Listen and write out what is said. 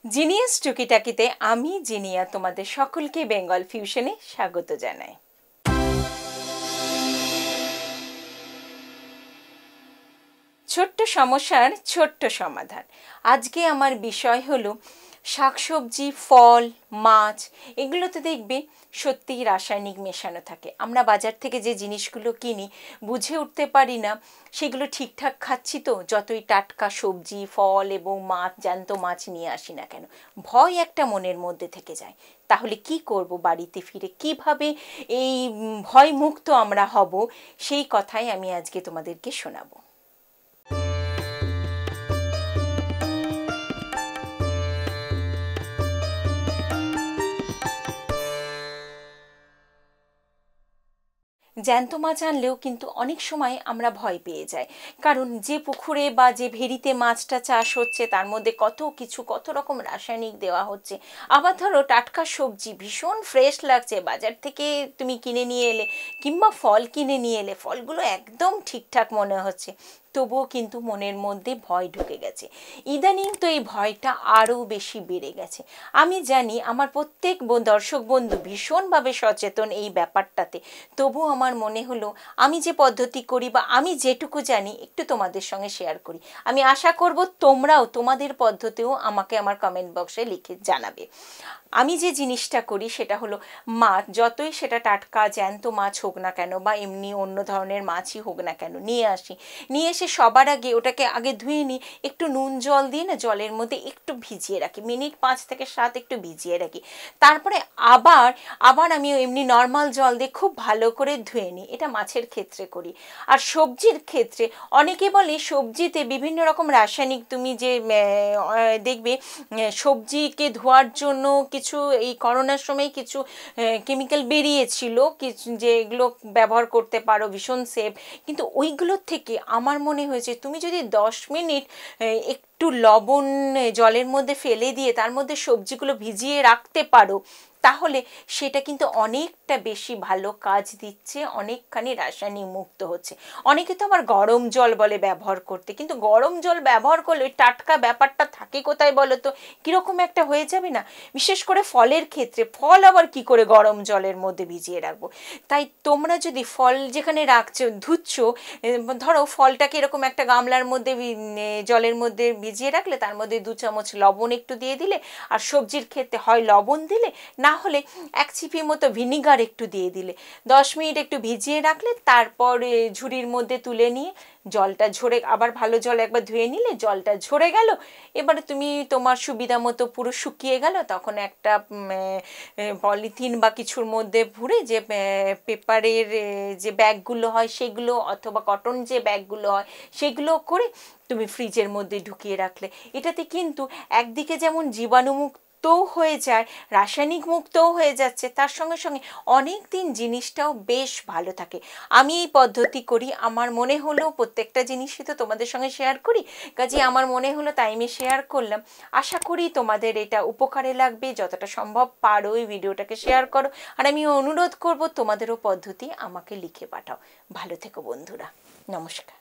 Genius টুকি টাকিতে আমি জিনিয়া তোমাদের সকলকে বেঙ্গল ফিউশনে স্বাগত জানাই। ছোট্ট সমস্যার ছোট্ট সমাধান। আজকে আমার বিষয় হলো শাকসবজি, ফল, মাছ এগুলোতে দেখবে সত্যিই রাসায়নিক মেশানো থাকে। আমরা বাজার থেকে যে জিনিসগুলো কিনি বুঝে উঠতে পারি না সেগুলো ঠিকঠাক খাচ্ছি তো, যতই টাটকা সবজি, ফল এবং মাছ, জ্যান্ত মাছ নিয়ে আসি না কেন, ভয় একটা মনের মধ্যে থেকে যায়। তাহলে কি করব বাড়িতে ফিরে, কিভাবে এই ভয় মুক্ত আমরা হব, সেই কথাই আমি আজকে তোমাদেরকে শোনাবো। জ্যান্ত মাছ আনলেও কিন্তু অনেক সময় আমরা ভয় পেয়ে যাই, কারণ যে পুকুরে বা যে ভেড়িতে মাছটা চাষ হচ্ছে তার মধ্যে কত রকম রাসায়নিক দেওয়া হচ্ছে। আবার ধরো টাটকা সবজি ভীষণ ফ্রেশ লাগছে, বাজার থেকে তুমি কিনে নিয়ে এলে কিংবা ফল কিনে নিয়ে এলে ফলগুলো একদম ঠিকঠাক মনে হচ্ছে, তবুও কিন্তু মনের মধ্যে ভয় ঢুকে গেছে। ইদানিং তো এই ভয়টা আরও বেশি বেড়ে গেছে। আমি জানি আমার প্রত্যেক দর্শক বন্ধু ভীষণভাবে সচেতন এই ব্যাপারটাতে, তবুও আমার মনে হলো আমি যে পদ্ধতি করি বা আমি যেটুকু জানি একটু তোমাদের সঙ্গে শেয়ার করি। আমি আশা করব তোমরাও তোমাদের পদ্ধতিও আমাকে আমার কমেন্ট বক্সে লিখে জানাবে। আমি যে জিনিসটা করি সেটা হলো মাছ, যতই সেটা টাটকা জ্যান্ত মাছ হোক না কেন বা এমনি অন্য ধরনের মাছই হোক না কেন, নিয়ে আসি, নিয়ে এসে সবার আগে ওটাকে আগে ধুয়ে নিই, একটু নুন জল দিয়ে না জলের মধ্যে একটু ভিজিয়ে রাখি, মিনিট 5 থেকে 7 একটু ভিজিয়ে রাখি। তারপরে আবার আমি এমনি নর্মাল জল দিয়ে খুব ভালো করে ধুয়ে নিই। এটা মাছের ক্ষেত্রে করি। আর সবজির ক্ষেত্রে অনেকে বলে সবজিতে বিভিন্ন রকম রাসায়নিক, তুমি যে দেখবে সবজিকে ধোয়ার জন্য কিছু এই করোনার সময় কিছু কেমিক্যাল বেরিয়েছিল, কিছু যেগুলো ব্যবহার করতে পারো, ভীষণ সেফ। কিন্তু ওইগুলোর থেকে আমার মনে হয়েছে তুমি যদি 10 মিনিট একটু লবণ জলের মধ্যে ফেলে দিয়ে তার মধ্যে সবজিগুলো ভিজিয়ে রাখতে পারো, তাহলে সেটা কিন্তু অনেকটা বেশি ভালো কাজ দিচ্ছে, অনেকখানি রাসায়নিক মুক্ত হচ্ছে। অনেকে তো আবার গরম জল বলে ব্যবহার করতে, কিন্তু গরম জল ব্যবহার করলে ওই টাটকা ব্যাপারটা থাকে কোথায় বলো তো, কীরকম একটা হয়ে যাবে না? বিশেষ করে ফলের ক্ষেত্রে, ফল আবার কি করে গরম জলের মধ্যে ভিজিয়ে রাখবো? তাই তোমরা যদি ফল যেখানে রাখছো, ধুচ্ছ, ধরো ফলটাকে এরকম একটা গামলার মধ্যে জলের মধ্যে ভিজিয়ে রাখলে তার মধ্যে 2 চামচ লবণ একটু দিয়ে দিলে, আর সবজির ক্ষেত্রে হয় লবণ দিলে, না হলে 1 চিপি মতো ভিনিগার একটু দিয়ে দিলে, 10 মিনিট একটু ভিজিয়ে রাখলে, তারপর ঝুড়ির মধ্যে তুলে নিয়ে জলটা ঝরে, আবার ভালো জল একবার ধুয়ে নিলে জলটা ঝরে গেল, এবারে তুমি তোমার সুবিধা মতো পুরো শুকিয়ে গেল, তখন একটা পলিথিন বা কিছুর মধ্যে ভরে, যে পেপারের যে ব্যাগগুলো হয় সেগুলো, অথবা কটন যে ব্যাগগুলো হয় সেগুলো করে তুমি ফ্রিজের মধ্যে ঢুকিয়ে রাখলে, এটাতে কিন্তু একদিকে যেমন জীবাণুমুক্ত হয়ে যায়, রাসায়নিক মুক্তও হয়ে যাচ্ছে, তার সঙ্গে সঙ্গে অনেক দিন জিনিসটাও বেশ ভালো থাকে। আমি এই পদ্ধতি করি, আমার মনে হলো প্রত্যেকটা জিনিসই তো তোমাদের সঙ্গে শেয়ার করি, কাজে আমার মনে হলো তাই আমি শেয়ার করলাম। আশা করি তোমাদের এটা উপকারে লাগবে, যতটা সম্ভব পারো এই ভিডিওটাকে শেয়ার করো, আর আমি অনুরোধ করব তোমাদেরও পদ্ধতি আমাকে লিখে পাঠাও। ভালো থেকো বন্ধুরা, নমস্কার।